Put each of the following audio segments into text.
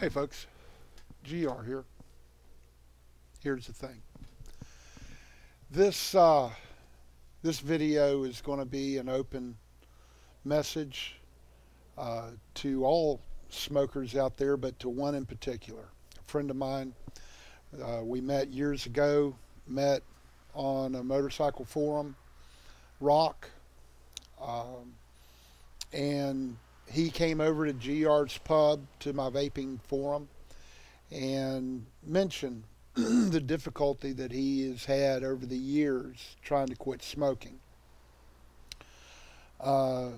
Hey folks, GR here. Here's the thing. This this video is going to be an open message to all smokers out there, but to one in particular. A friend of mine, we met years ago, met on a motorcycle forum, Rock, um, and he came over to GR's pub to my vaping forum and mentioned the difficulty that he has had over the years trying to quit smoking. Uh,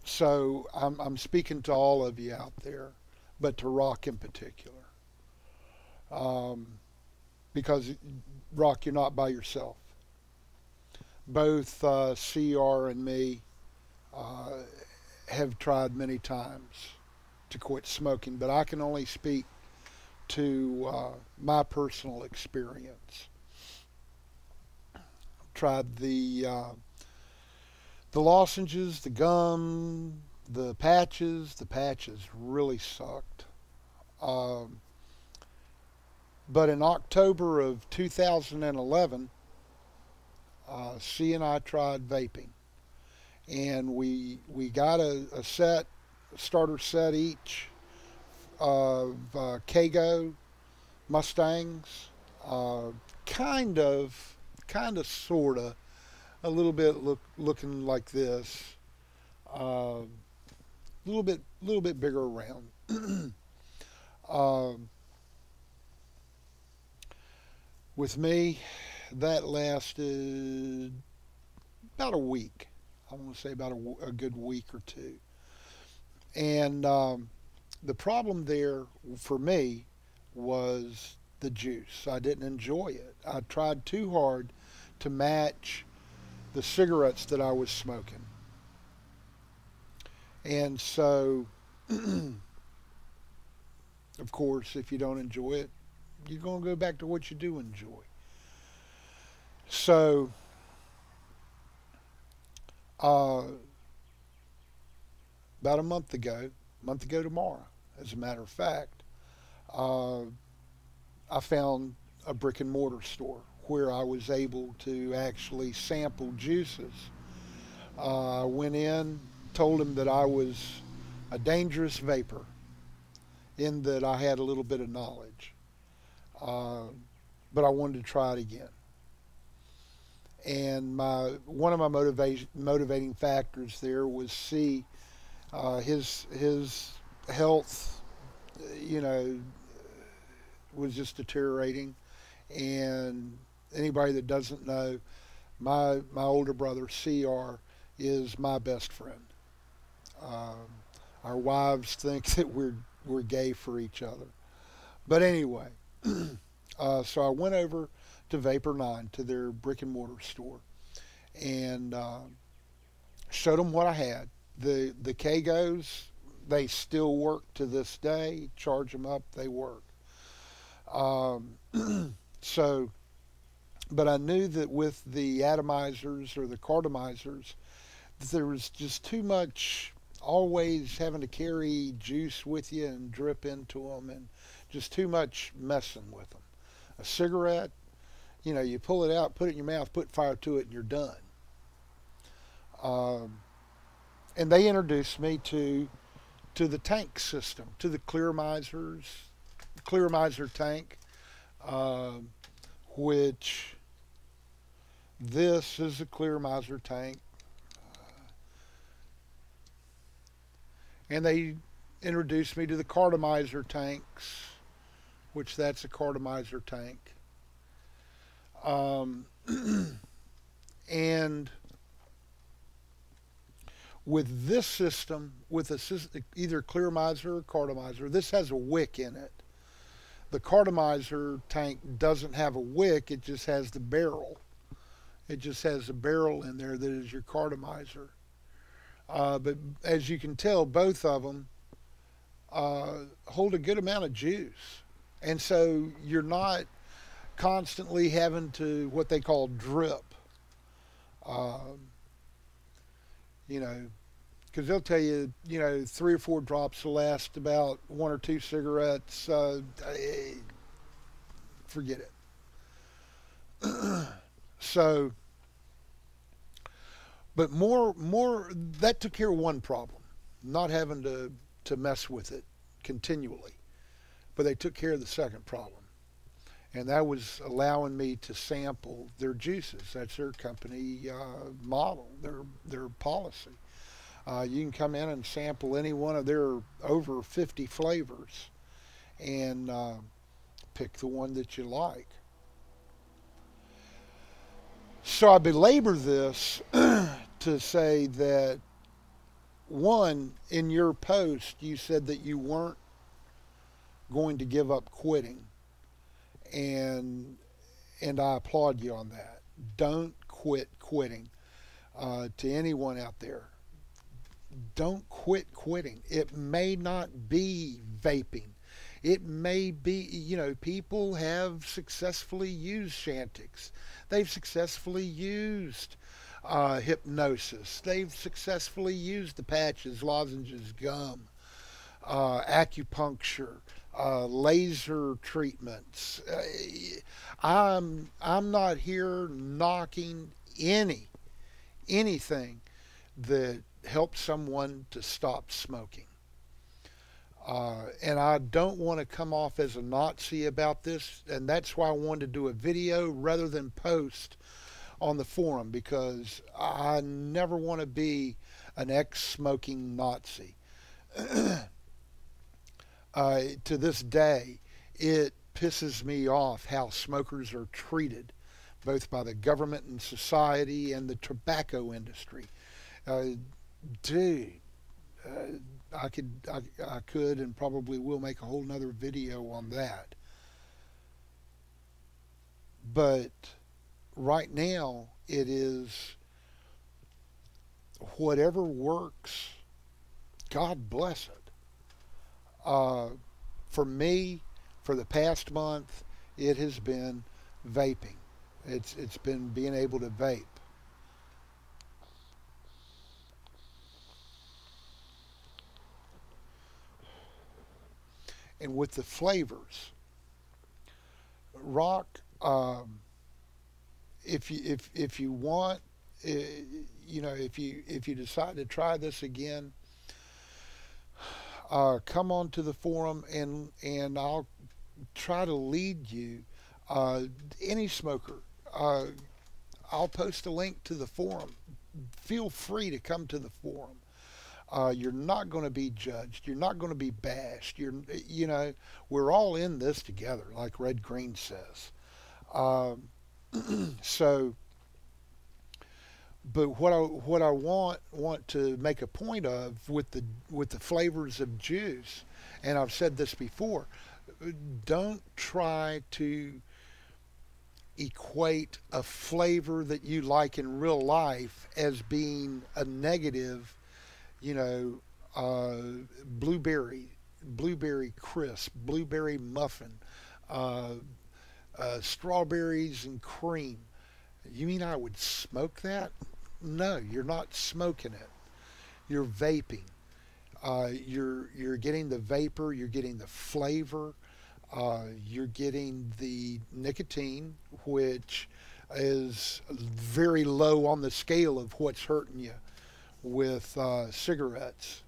so I'm speaking to all of you out there, but to Rock in particular. Um, because, Rock, you're not by yourself. Both CR and me uh, have tried many times to quit smoking, but I can only speak to my personal experience. Tried the lozenges, the gum, the patches. The patches really sucked. Um, but in October of 2011, C and I tried vaping, and we got a starter set each of Kago Mustangs, uh, sorta, a little bit looking like this, a little bit bigger around. um, with me, that lasted about a week. I want to say about a good week or two, and the problem there for me was the juice. I didn't enjoy it. I tried too hard to match the cigarettes that I was smoking. And so, of course, if you don't enjoy it, you're going to go back to what you do enjoy. So, uh, about a month ago tomorrow, as a matter of fact, uh, I found a brick and mortar store where I was able to actually sample juices. I went in, told him that I was a dangerous vapor, in that I had a little bit of knowledge, uh, but I wanted to try it again. And one of my motivating factors there was see his health, you know, was just deteriorating. And anybody that doesn't know, my older brother CR is my best friend. Um, our wives think that we're gay for each other, but anyway, so I went over to Vapor 9, to their brick and mortar store, and showed them what I had. The Kagos, they still work to this day. Charge them up, they work. Um, so, but I knew that with the atomizers or the cartomizers, that there was just too much always having to carry juice with you and drip into them, and just too much messing with them. A cigarette, you know, you pull it out, put it in your mouth, put fire to it, and you're done. Um, and they introduced me to the tank system, to the Clearmizer tank, uh, which this is a Clearmizer tank. And they introduced me to the Cartomizer tanks, which that's a Cartomizer tank. Um, and with this system, with either Clearmizer or Cartomizer, this has a wick in it. The Cartomizer tank doesn't have a wick, it just has the barrel. It just has a barrel in there that is your Cartomizer. But as you can tell, both of them hold a good amount of juice. And so you're not constantly having to what they call drip. Um, you know, because they'll tell you, 3 or 4 drops will last about 1 or 2 cigarettes. Forget it. So, but more that took care of one problem, not having to mess with it continually. But they took care of the second problem, and that was allowing me to sample their juices. That's their company model, their policy. You can come in and sample any one of their over 50 flavors and pick the one that you like. So I belabor this to say that one, in your post, you said that you weren't going to give up quitting, and I applaud you on that. Don't quit quitting. To anyone out there, don't quit quitting. It may not be vaping. It may be, people have successfully used Chantix. They've successfully used hypnosis. They've successfully used the patches, lozenges, gum, acupuncture, laser treatments. I'm not here knocking anything that helps someone to stop smoking. And I don't want to come off as a Nazi about this, and that's why I wanted to do a video rather than post on the forum, because I never want to be an ex-smoking Nazi. To this day, it pisses me off how smokers are treated, both by the government and society and the tobacco industry. Uh, Dude, I could and probably will make a whole nother video on that. But right now, it is whatever works. God bless it. Uh, for me, for the past month, it has been vaping. It's been being able to vape. And with the flavors, rock. If you want, uh, if you decide to try this again, come on to the forum and I'll try to lead you. Any smoker, uh, I'll post a link to the forum. Feel free to come to the forum. You're not going to be judged. You're not going to be bashed. We're all in this together, like Red Green says. Um, so, but what I want to make a point of with the flavors of juice, and I've said this before, don't try to equate a flavor that you like in real life as being a negative, you know, blueberry, blueberry crisp, blueberry muffin, uh, strawberries and cream. You mean I would smoke that? No, you're not smoking it. You're vaping. You're getting the vapor. You're getting the flavor. You're getting the nicotine, which is very low on the scale of what's hurting you with cigarettes.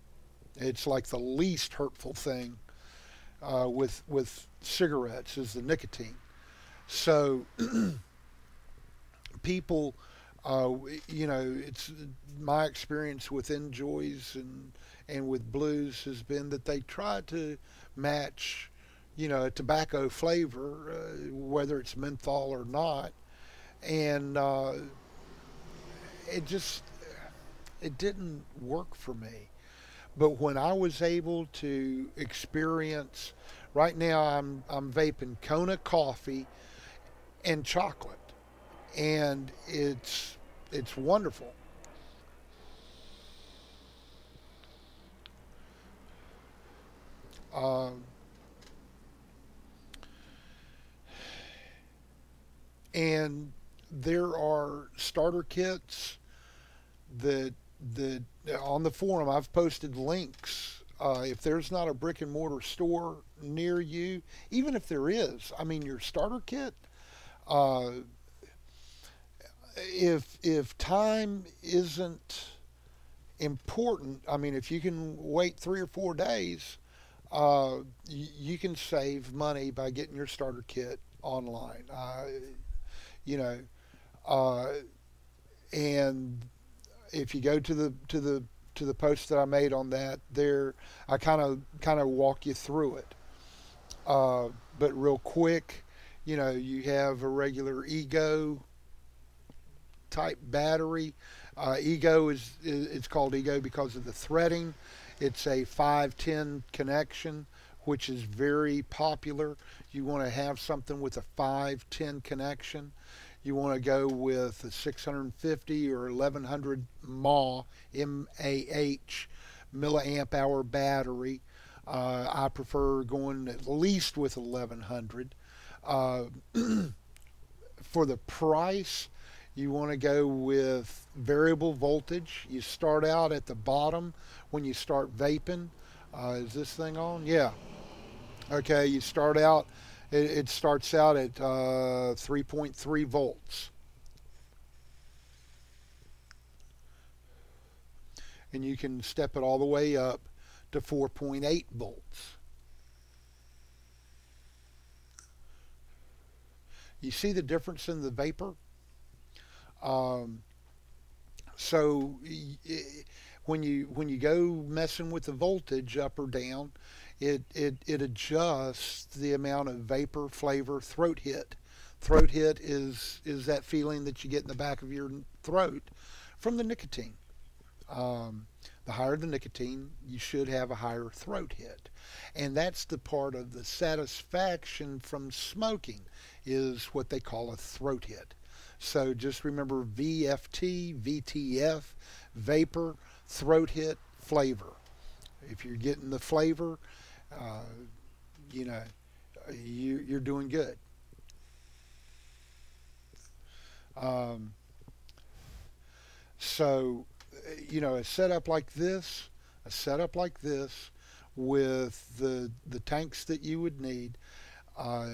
It's like the least hurtful thing with cigarettes is the nicotine. So people, uh, it's my experience with Enjoys and with Blues has been that they try to match, a tobacco flavor, whether it's menthol or not, and it just it didn't work for me. But when I was able to experience, right now I'm vaping Kona coffee and chocolate, and it's wonderful. Uh, and there are starter kits that the on the forum I've posted links. If there's not a brick and mortar store near you, even if there is, I mean, your starter kit. Uh, if time isn't important, I mean, if you can wait 3 or 4 days, you can save money by getting your starter kit online. You know, uh, and if you go to the post that I made on that, there I kind of walk you through it. But real quick, you have a regular Ego type battery. Ego it's called Ego because of the threading. It's a 510 connection, which is very popular. You want to have something with a 510 connection. You want to go with a 650 or 1100 mAh milliamp hour battery. I prefer going at least with 1100. Uh, for the price, you want to go with variable voltage. You start out at the bottom when you start vaping. Is this thing on? Yeah. Okay, you start out, it starts out at 3.3 volts. And you can step it all the way up to 4.8 volts. You see the difference in the vapor? Um, so when you go messing with the voltage up or down, it adjusts the amount of vapor, flavor, throat hit. Throat hit is that feeling that you get in the back of your throat from the nicotine. The higher the nicotine, you should have a higher throat hit. And that's the part of the satisfaction from smoking is what they call a throat hit. So just remember VFT, VTF, vapor, throat hit, flavor. If you're getting the flavor, uh, you know, you're doing good. Um, so, a setup like this, with the tanks that you would need, uh,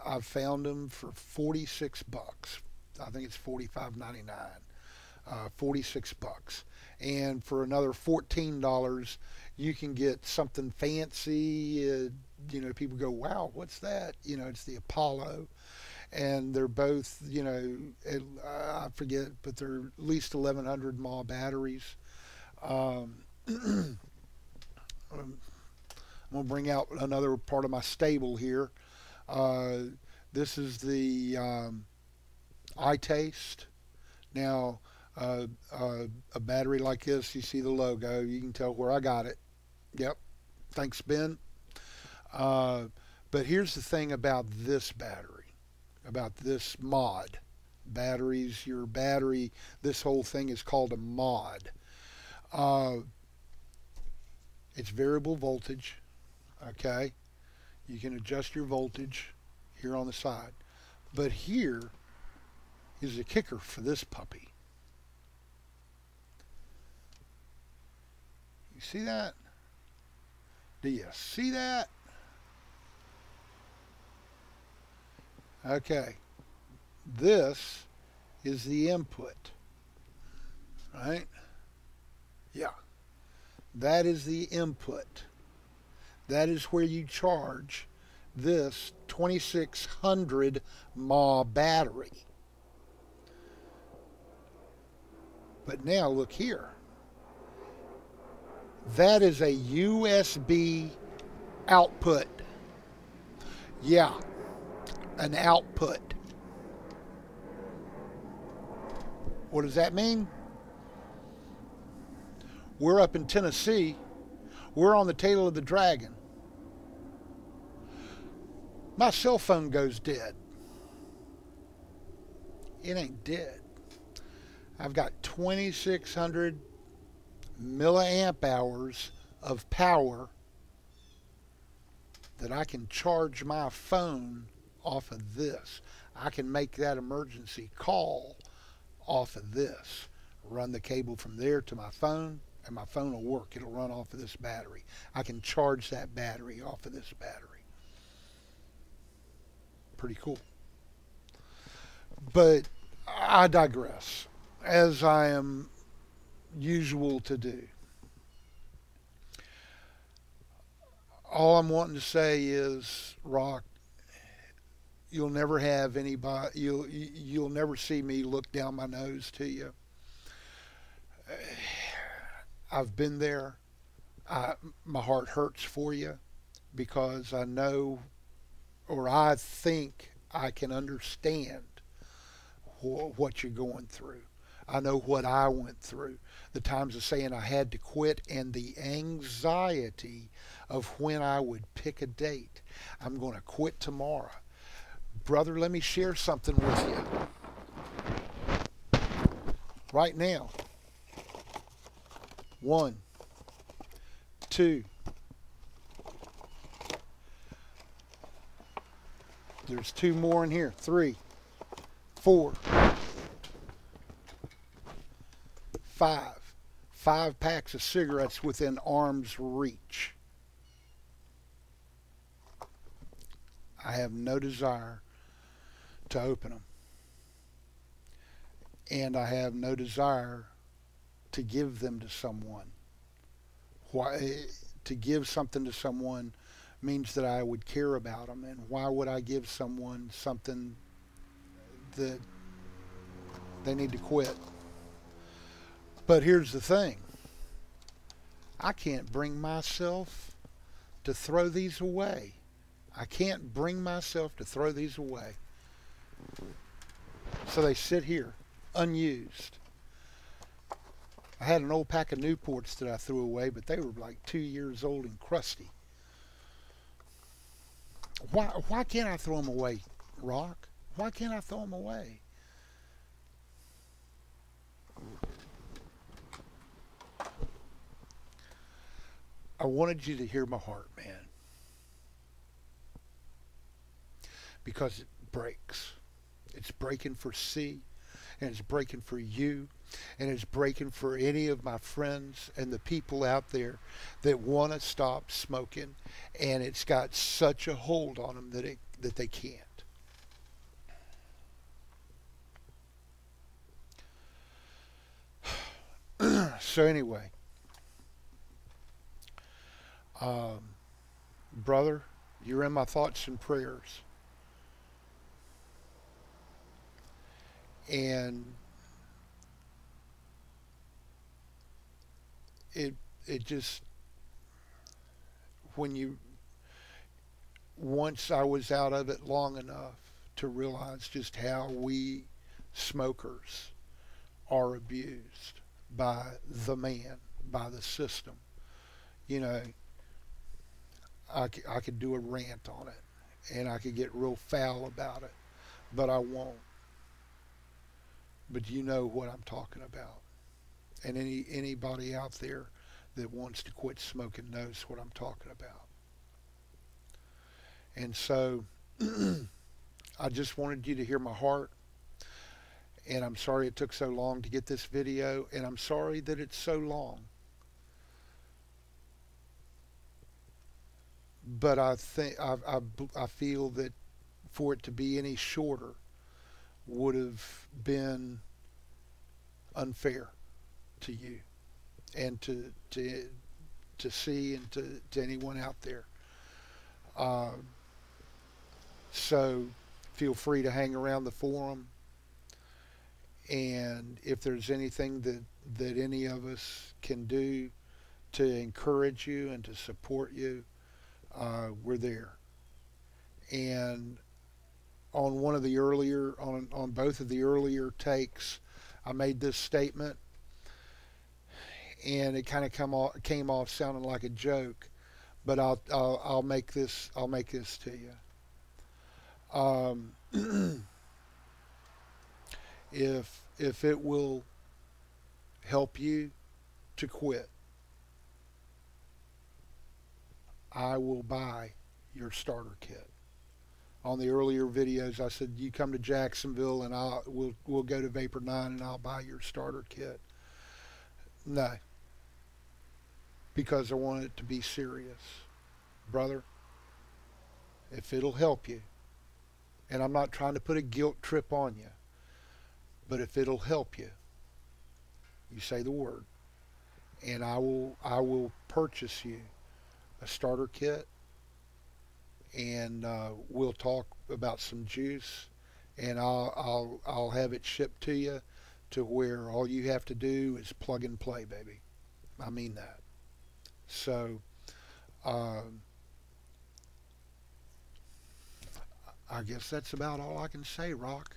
I've found them for 46 bucks. I think it's 45.99. 46 bucks. And for another $14, you can get something fancy. People go, wow, what's that? It's the Apollo. And they're both, I forget, but they're at least 1100 mAh batteries. Um, I'm going to bring out another part of my stable here. Uh, this is the iTaste. Now, a battery like this, you see the logo, you can tell where I got it. Yep. Thanks, Ben. Uh, but here's the thing about this battery, about this mod. Batteries, your battery, this whole thing is called a mod. Uh, it's variable voltage, okay? You can adjust your voltage here on the side. But here is the kicker for this puppy. You see that? Do you see that? Okay. This is the input, right? Yeah. That is the input. That is where you charge this 2600 mAh battery. But now look here. That is a USB output. Yeah, an output. What does that mean? We're up in Tennessee. We're on the tail of the dragon. My cell phone goes dead. It ain't dead. I've got 2600 milliamp hours of power that I can charge my phone off of this. I can make that emergency call off of this run the cable from there to my phone, and my phone will work. It'll run off of this battery. I can charge that battery off of this battery. Pretty cool. But I digress, as I am usual to do. All I'm wanting to say is, Rock, you'll never have anybody. You'll never see me look down my nose to you. I've been there. My heart hurts for you because I know, or I think I can understand what you're going through. I know what I went through. The times of saying I had to quit and the anxiety of when I would pick a date. I'm going to quit tomorrow. Brother, let me share something with you. Right now. 1, 2. There's 2 more in here. 3, 4, 5. 5 packs of cigarettes within arm's reach. I have no desire to open them. And I have no desire to give them to someone. Why? To give something to someone means that I would care about them. And why would I give someone something that they need to quit? But here's the thing. I can't bring myself to throw these away. I can't bring myself to throw these away. So they sit here, unused. I had an old pack of Newports that I threw away, but they were like 2 years old and crusty. Why can't I throw them away, Rock? Why can't I throw them away? I wanted you to hear my heart, man. Because it breaks. It's breaking for C, and it's breaking for you, and it's breaking for any of my friends and the people out there that want to stop smoking, and it's got such a hold on them that they can't. So anyway, brother, you're in my thoughts and prayers. And it just, once I was out of it long enough to realize just how we smokers are abused by the man, by the system. You know, I could do a rant on it, and I could get real foul about it, but I won't. But you know what I'm talking about. And anybody out there that wants to quit smoking knows what I'm talking about. And so I just wanted you to hear my heart. And I'm sorry it took so long to get this video. And I'm sorry that it's so long. But I feel that for it to be any shorter would have been unfair to you and to see and to anyone out there. So feel free to hang around the forum, and if there's anything that any of us can do to encourage you and to support you, we're there. And on one of the earlier, on both of the earlier takes, I made this statement, and it kind of came off sounding like a joke, but I'll make this to you. If it will help you to quit, I will buy your starter kit. On the earlier videos, I said, you come to Jacksonville and we'll go to Vapor 9 and I'll buy your starter kit. No, because I want it to be serious. Brother, if it'll help you, and I'm not trying to put a guilt trip on you, but if it'll help you, you say the word, and I will purchase you a starter kit, and we'll talk about some juice, and I'll have it shipped to you to where all you have to do is plug and play, baby. I mean that. So I guess that's about all I can say, Rock.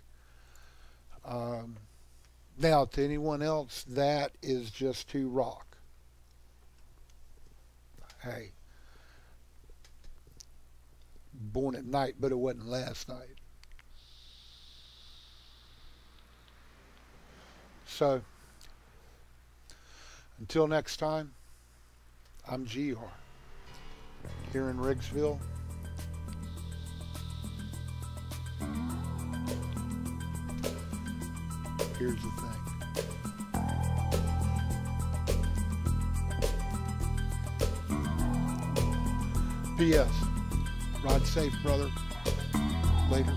Now, to anyone else, that is just too rock. Hey, born at night, but it wasn't last night. So, until next time, I'm GR here in Riggsville. Here's the thing. P.S. Ride safe, brother. Later.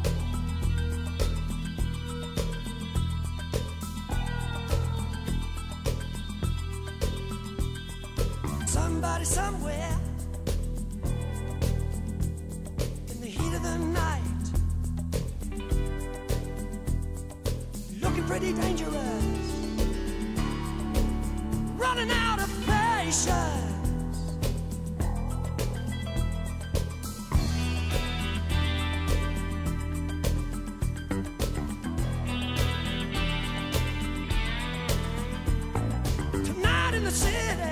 Somebody somewhere in the heat of the night, looking pretty dangerous, running out of patience. Tonight in the city,